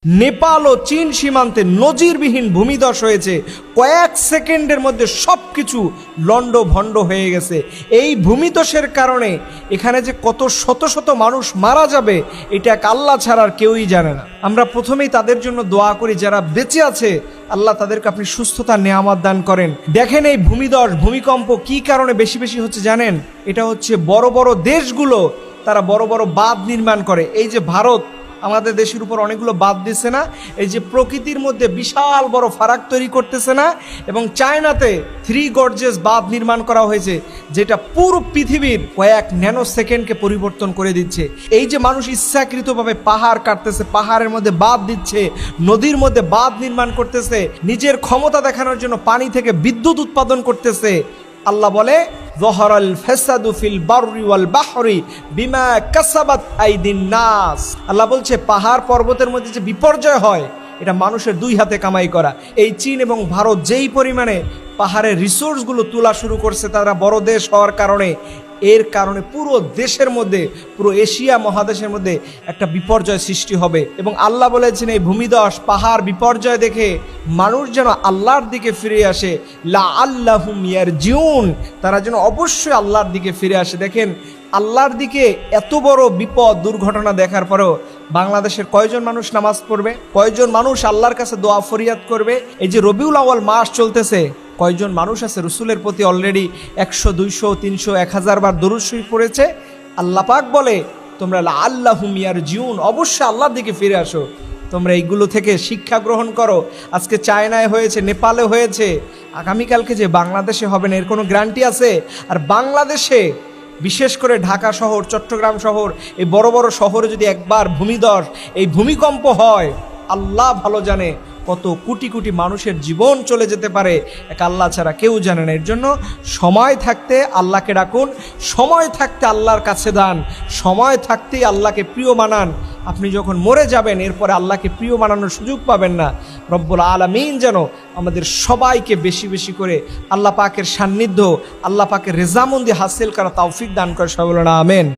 নেপাল ও চীন সীমান্তে নজিরবিহীন ভূমিধস হয়েছে। কয়েক সেকেন্ডের মধ্যে সব কিছু লণ্ডভণ্ড হয়ে গেছে। এই ভূমিধসের কারণে এখানে যে কত শত শত মানুষ মারা যাবে এটা এক আল্লাহ ছাড়া আর কেউই জানে না। আমরা প্রথমেই তাদের জন্য দোয়া করি যারা বেঁচে আছে, আল্লাহ তাদেরকে আপনি সুস্থতা নেয়ামত দান করেন। দেখেন এই ভূমিধস ভূমিকম্প কি কারণে বেশি বেশি হচ্ছে জানেন? এটা হচ্ছে বড় বড় দেশগুলো তারা বড় বড় বাঁধ নির্মাণ করে। এই যে ভারত আমাদের দেশের উপর অনেকগুলো বাঁধ দিচ্ছে না, এই যে প্রকৃতির মধ্যে বিশাল বড় ফারাক তৈরি করতেছে না, এবং চায়নাতে 3 গর্জেস বাঁধ নির্মাণ করা হয়েছে যেটা পুরো পৃথিবীর কয়েক ন্যানো সেকেন্ডকে পরিবর্তন করে দিচ্ছে। এই যে মানুষ ইচ্ছাকৃতভাবে পাহাড় কাটতেছে, পাহাড়ের মধ্যে বাঁধ দিচ্ছে, নদীর মধ্যে বাঁধ নির্মাণ করতেছে, নিজের ক্ষমতা দেখানোর জন্য পানি থেকে বিদ্যুৎ উৎপাদন করতেছে। আল্লাহ বলে যহরাল ফাসাদু ফিল বাররি ওয়াল বাহরি বিমা কাসাবাত আইদিন নাস। আল্লাহ বলছে পাহাড় পর্বতের মধ্যে যে বিপর্যয় হয় এটা মানুষের 2 হাতে কামাই করা। এই চীন এবং ভারত যেই পরিমাণে পাহাড়ের রিসোর্সগুলো তোলা শুরু করছে তারা বড় দেশ হওয়ার কারণে, এর কারণে পুরো দেশের মধ্যে, পুরো এশিয়া মহাদেশের মধ্যে একটা বিপর্যয় সৃষ্টি হবে। এবং আল্লাহ বলেছেন এই ভূমিধস পাহাড় বিপর্যয় দেখে মানুষ যেন আল্লাহর দিকে ফিরে আসে, লাআল্লাহুম ইয়ারজিউন, তারা যেন অবশ্যই আল্লাহর দিকে ফিরে আসে। দেখেন আল্লাহর দিকে এত বড় বিপদ দুর্ঘটনা দেখার পরেও বাংলাদেশের কয়জন মানুষ নামাজ পড়বে? কয়জন মানুষ আল্লাহর কাছে দোয়া ফরিয়াদ করবে? এই যে রবিউল আউয়াল মাস চলতেছে, কয়জন মানুষ আছে রসুলের প্রতি অলরেডি 100, 200, 300, 1000 বার দরুদ শরীফ পড়েছে? আল্লাহ পাক বলে তোমরা লাআল্লাহুম ইয়ারজিউন, অবশ্যই আল্লাহর দিকে ফিরে আসো। তোমরা এইগুলো থেকে শিক্ষা গ্রহণ করো। আজকে চায়নায় হয়েছে, নেপালে হয়েছে, আগামীকালকে যে বাংলাদেশে হবে না এর কোনো গ্যারান্টি আছে? আর বাংলাদেশে বিশেষ করে ঢাকা শহর, চট্টগ্রাম শহর, এই বড় বড় শহরে যদি একবার ভূমিধস, এই ভূমিকম্প হয়, আল্লাহ ভালো জানে কত কোটি কোটি মানুষের জীবন চলে যেতে পারে, এক আল্লাহ ছাড়া কেউ জানে না। এর জন্য সময় থাকতে আল্লাহকে ডাকুন, সময় থাকতে আল্লাহর কাছে দান, সময় থাকতেই আল্লাহকে প্রিয় বানান। আপনি যখন মরে যাবেন এরপরে আল্লাহকে প্রিয় বানানোর সুযোগ পাবেন না। রব্বুল আলামিন যেন আমাদের সবাইকে বেশি বেশি করে আল্লাহ পাকের সান্নিধ্য, আল্লাহ পাকের রেজামন্দি হাসিল করা তৌফিক দান করে। সবাই বলেন আমিন।